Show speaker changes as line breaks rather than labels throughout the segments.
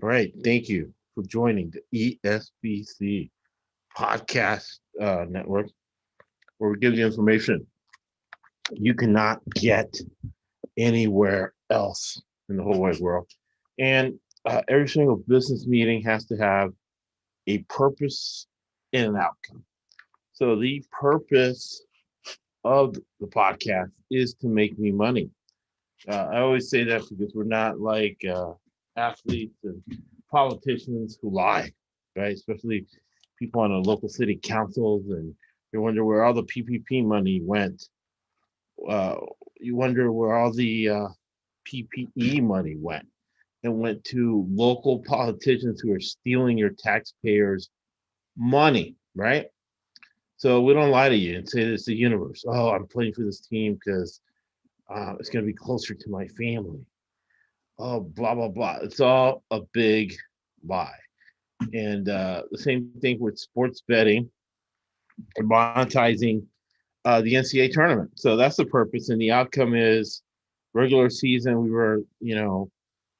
All right. Thank you for joining the ESBC podcast network, where we give you information you cannot get anywhere else in the whole wide world. And every single business meeting has to have a purpose and an outcome. So the purpose of the podcast is to make me money. I always say that because we're not like athletes and politicians who lie, right? Especially people on the local city councils, and you wonder where all the PPP money went. Uh, you wonder where all the PPE money went. It went to local politicians who are stealing your taxpayers' money, right? So we don't lie to you and say it's the universe. Oh, I'm playing for this team because it's going to be closer to my family. Oh, blah blah blah. It's all a big lie. And the same thing with sports betting and monetizing the NCAA tournament. So that's the purpose, and the outcome is regular season. We were,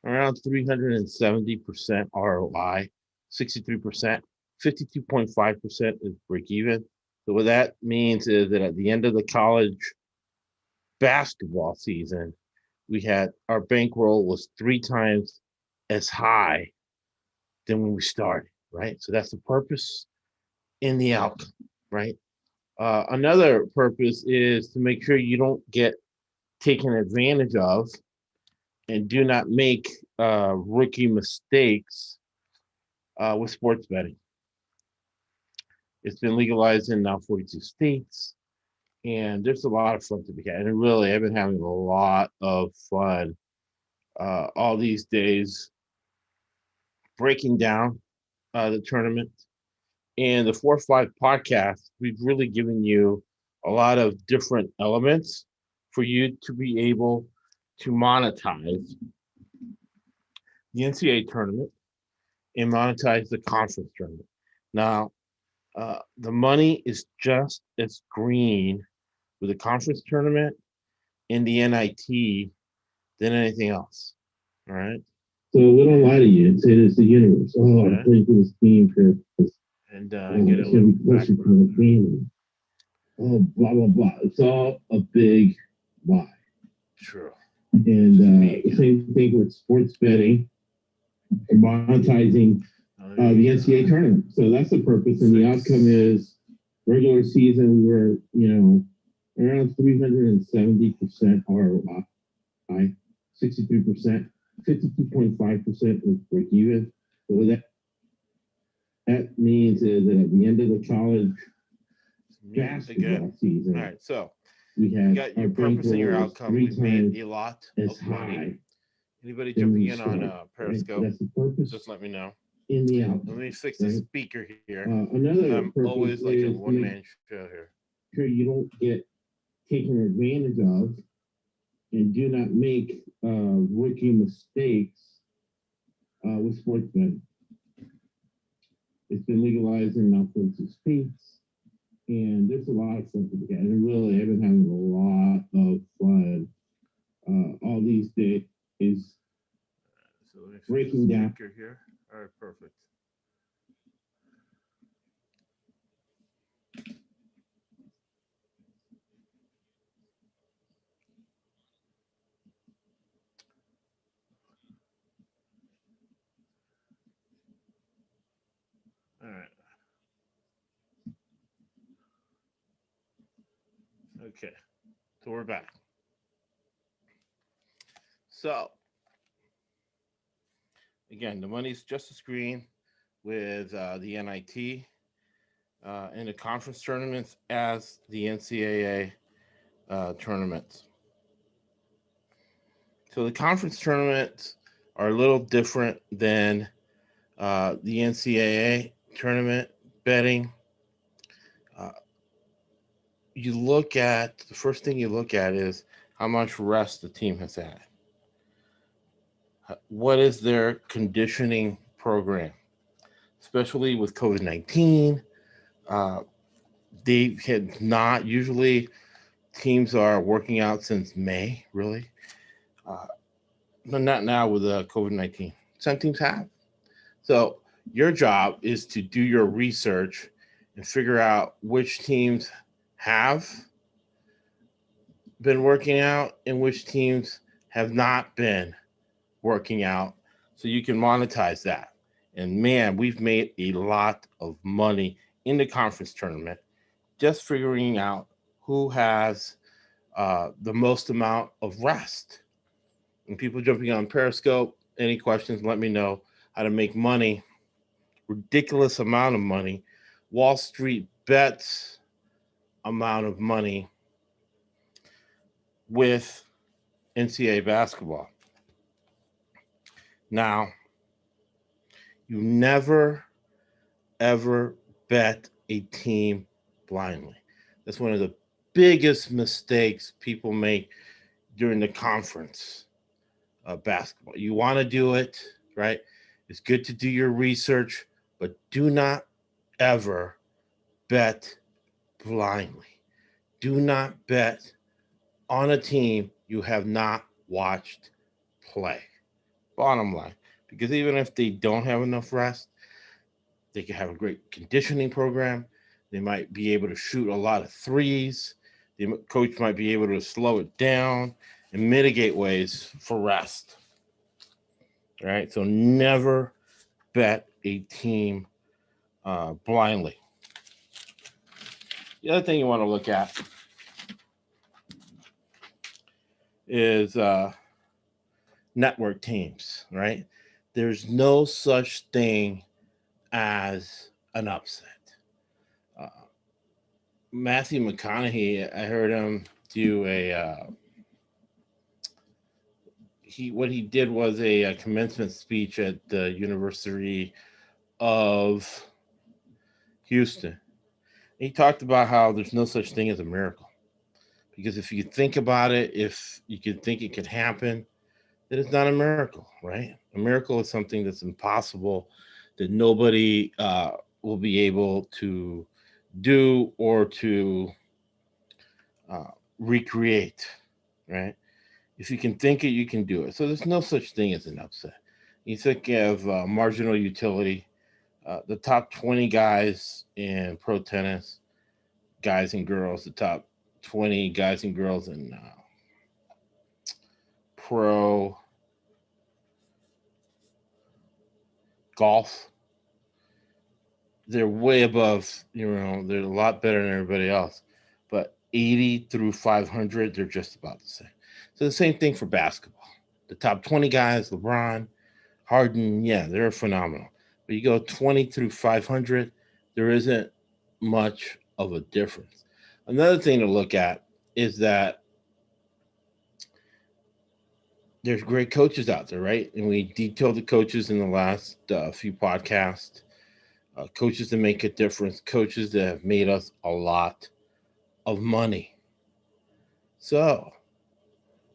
around 370% ROI, 63%, 52.5% is break even. So what that means is that at the end of the college basketball season, we had our bankroll was three times as high than when we started, right? So that's the purpose in the outcome, right? Another purpose is to make sure you don't get taken advantage of and do not make rookie mistakes with sports betting. It's been legalized in now 42 states, and there's a lot of fun to be had. And really, I've been having a lot of fun all these days breaking down the tournament. And the 4-5 podcast, we've really given you a lot of different elements for you to be able to monetize the NCAA tournament and monetize the conference tournament. Now, the money is just as green with the conference tournament and the NIT than anything else. All right. So we don't lie to you and say this is the universe. Oh, I'm playing for this team because get it going to be from the family. Oh, blah blah blah. It's all a big lie. True. And the same thing with sports betting and monetizing the NCAA tournament. So that's the purpose, and the outcome is regular season. We were, around 370% ROI, 63%, 52.5% was break even. So what that means is that at the end of the college basketball season, all right. So we got your purpose and your outcome. We've made a lot of money. Anybody jumping in on Periscope? Right? That's the purpose. Just let me know. In the outcome. Let me fix the speaker here. I'm always like a one-man show here. Sure, you don't get taken advantage of, and do not make rookie mistakes with sports betting. It's been legalized in now 42 states, and there's a lot of fun to be had. And really, I've been having a lot of fun all these days. So breaking down here. All right, perfect. All right. Okay. So we're back. So again, the money's just a screen with the NIT and the conference tournaments as the NCAA tournaments. So the conference tournaments are a little different than the NCAA tournament betting. You look at the first thing you look at is how much rest the team has had. What is their conditioning program, especially with COVID-19? They had not usually teams are working out since May, really. But not now with COVID-19. Some teams have, So your job is to do your research and figure out which teams have been working out and which teams have not been working out so you can monetize that. And man, we've made a lot of money in the conference tournament just figuring out who has the most amount of rest. And people jumping on Periscope, any questions, let me know how to make money, ridiculous amount of money, Wall Street bets amount of money with NCAA basketball. Now, you never ever bet a team blindly. That's one of the biggest mistakes people make during the conference basketball. You want to do it, right? It's good to do your research, but do not ever bet blindly. Do not bet on a team you have not watched play. Bottom line. Because even if they don't have enough rest, they can have a great conditioning program. They might be able to shoot a lot of threes. The coach might be able to slow it down and mitigate ways for rest. All right. So never bet a team blindly. The other thing you want to look at is network teams, right? There's no such thing as an upset. Uh, Matthew McConaughey, I heard him do what he did was a commencement speech at the University of Houston. He talked about how there's no such thing as a miracle. Because if you think about it, if you could think it could happen, then it's not a miracle, right? A miracle is something that's impossible, that nobody will be able to do or to recreate, right? If you can think it, you can do it. So there's no such thing as an upset. You think of marginal utility, the top 20 guys in pro tennis, guys and girls, the top 20 guys and girls in pro golf, they're way above, they're a lot better than everybody else. But 80 through 500, they're just about the same. So the same thing for basketball. The top 20 guys, LeBron, Harden, yeah, they're phenomenal. But you go 20 through 500, there isn't much of a difference. Another thing to look at is that there's great coaches out there, right? And we detailed the coaches in the last few podcasts. Coaches that make a difference, coaches that have made us a lot of money. So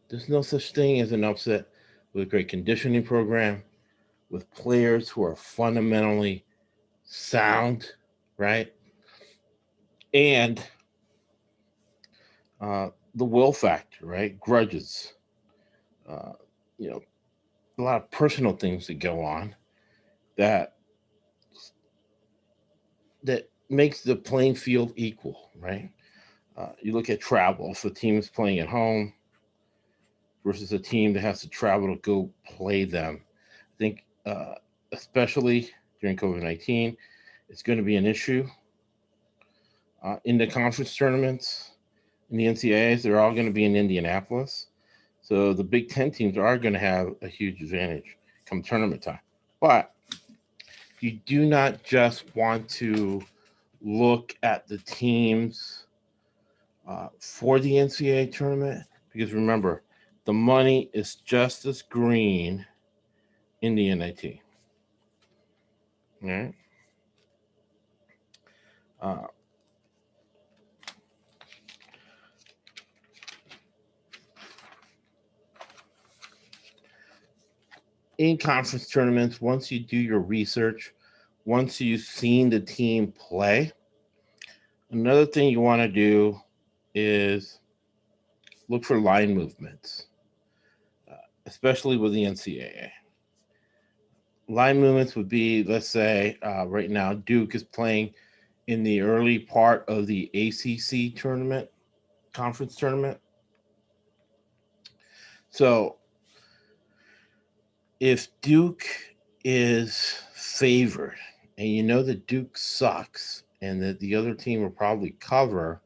there's no such thing as an upset with a great conditioning program, with players who are fundamentally sound, right? And the will factor, right? Grudges, uh, you know, a lot of personal things that go on that makes the playing field equal, right? You look at travel. If a team is playing at home versus a team that has to travel to go play them, I think, especially during COVID-19, it's going to be an issue. In the conference tournaments, in the NCAAs, they're all going to be in Indianapolis. So the Big Ten teams are going to have a huge advantage come tournament time. But you do not just want to look at the teams for the NCAA tournament, because remember, the money is just as green in the NIT. All right. Uh, in conference tournaments, once you do your research, once you've seen the team play, another thing you want to do is look for line movements, especially with the NCAA. line movements would be, let's say, right now Duke is playing in the early part of the ACC tournament, conference tournament. So if Duke is favored and you know that Duke sucks and that the other team will probably cover,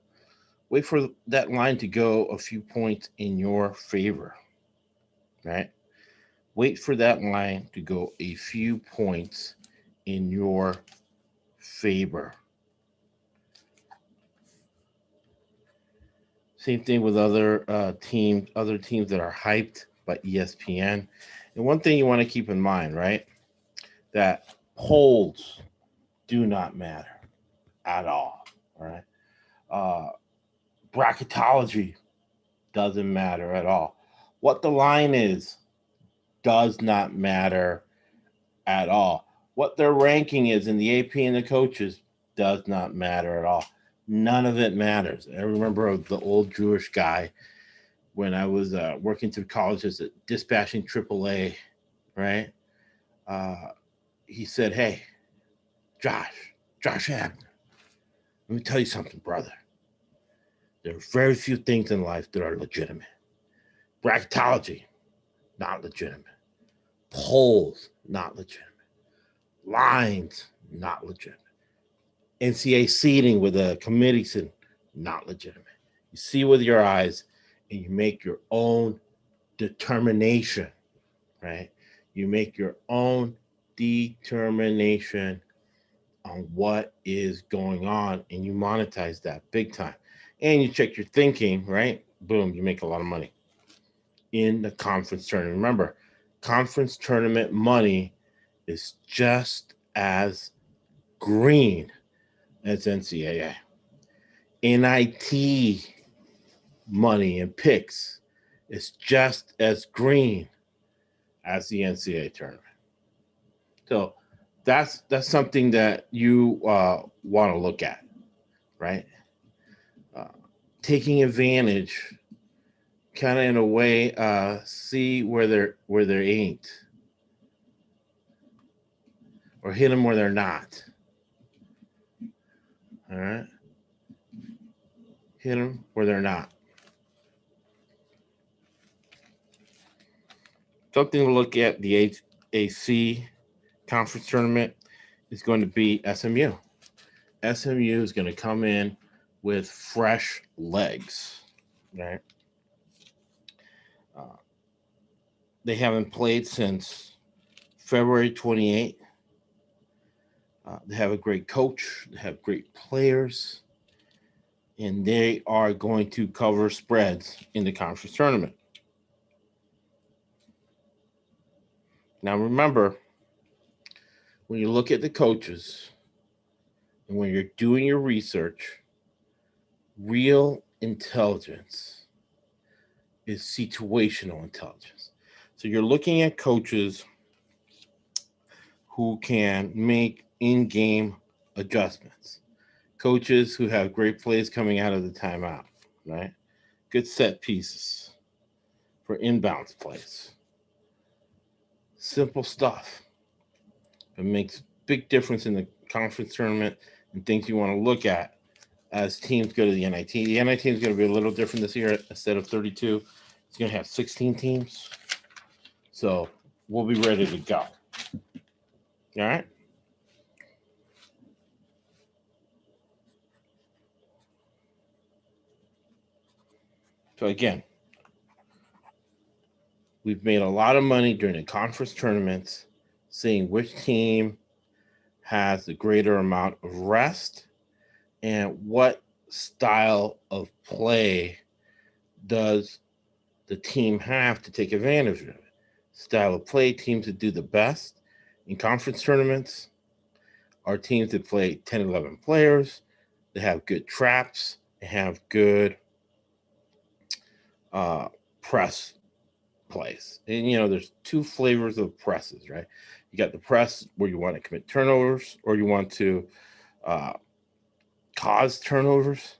wait for that line to go a few points in your favor, right? Wait for that line to go a few points in your favor. Same thing with other teams that are hyped by ESPN. And one thing you want to keep in mind, right? That polls do not matter at all. All right. Uh, bracketology doesn't matter at all. What the line is does not matter at all. What their ranking is in the AP and the coaches does not matter at all. None of it matters. I remember the old Jewish guy when I was working through college as a dispatching AAA, right? Uh, he said, "Hey, Josh Abner, let me tell you something, brother. There are very few things in life that are legitimate. Bracketology, not legitimate. Polls, not legitimate. Lines, not legitimate. NCAA seating with a committee sitting, not legitimate. You see with your eyes and you make your own determination, right? You make your own determination on what is going on and you monetize that big time. And you check your thinking, right? Boom, you make a lot of money in the conference tournament. Remember, conference tournament money is just as green as NCAA. NIT money and picks is just as green as the NCAA tournament. So that's something that you want to look at, right? Uh, taking advantage, kind of in a way, see where there ain't, or hit them where they're not. All right, hit them where they're not. Something to look at the AC conference tournament is going to be SMU. SMU is going to come in with fresh legs, right? Uh, they haven't played since February 28th. They have a great coach, they have great players, and they are going to cover spreads in the conference tournament. Now, remember, when you look at the coaches and when you're doing your research, real intelligence is situational intelligence. So you're looking at coaches who can make in-game adjustments, coaches who have great plays coming out of the timeout, right? Good set pieces for inbounds plays. Simple stuff. It makes big difference in the conference tournament and things you want to look at as teams go to the NIT. The NIT is going to be a little different this year. Instead of 32, it's going to have 16 teams. So we'll be ready to go. All right. So again, we've made a lot of money during the conference tournaments, seeing which team has the greater amount of rest and what style of play does the team have to take advantage of it. Style of play, teams that do the best in conference tournaments are teams that play 10, 11 players, they have good traps, they have good uh, press plays. And, there's two flavors of presses, right? You got the press where you want to commit turnovers or you want to uh, cause turnovers,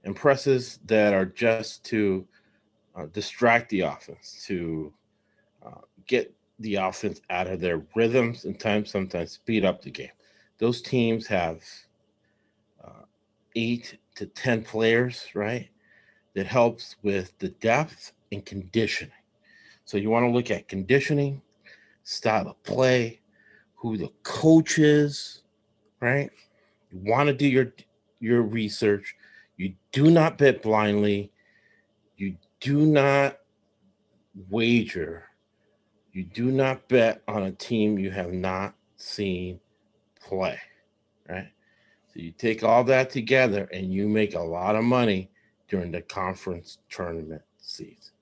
and presses that are just to distract the offense, to get the offense out of their rhythms and sometimes speed up the game. Those teams have 8 to 10 players, right? That helps with the depth and conditioning. So you want to look at conditioning, style of play, who the coach is, right? You want to do your research. You do not bet blindly. You do not wager. You do not bet on a team you have not seen play, right? So you take all that together and you make a lot of money during the conference tournament season.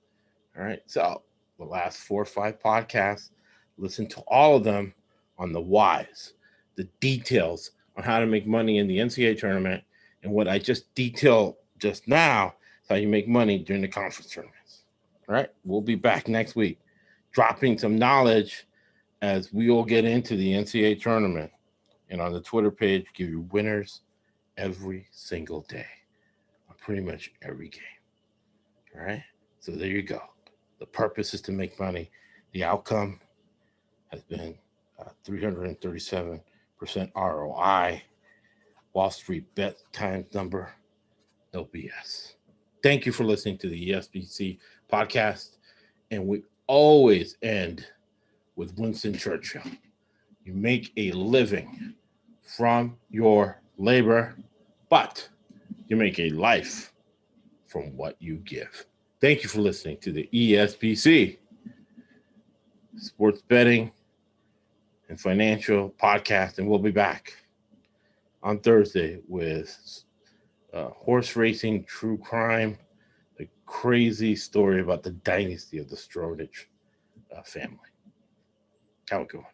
All right. So the last 4 or 5 podcasts, listen to all of them on the whys, the details on how to make money in the NCAA tournament, and what I just detailed just now is how you make money during the conference tournaments. All right. We'll be back next week, dropping some knowledge as we all get into the NCAA tournament. And on the Twitter page, give you winners every single day on pretty much every game. All right. So there you go. The purpose is to make money. The outcome has been 337% ROI. Wall Street bet times number, no BS. Thank you for listening to the ESBC podcast. And we always end with Winston Churchill. You make a living from your labor, but you make a life from what you give. Thank you for listening to the ESPC Sports Betting and Financial Podcast. And we'll be back on Thursday with horse racing, true crime, a crazy story about the dynasty of the Stronach family. Have a good one.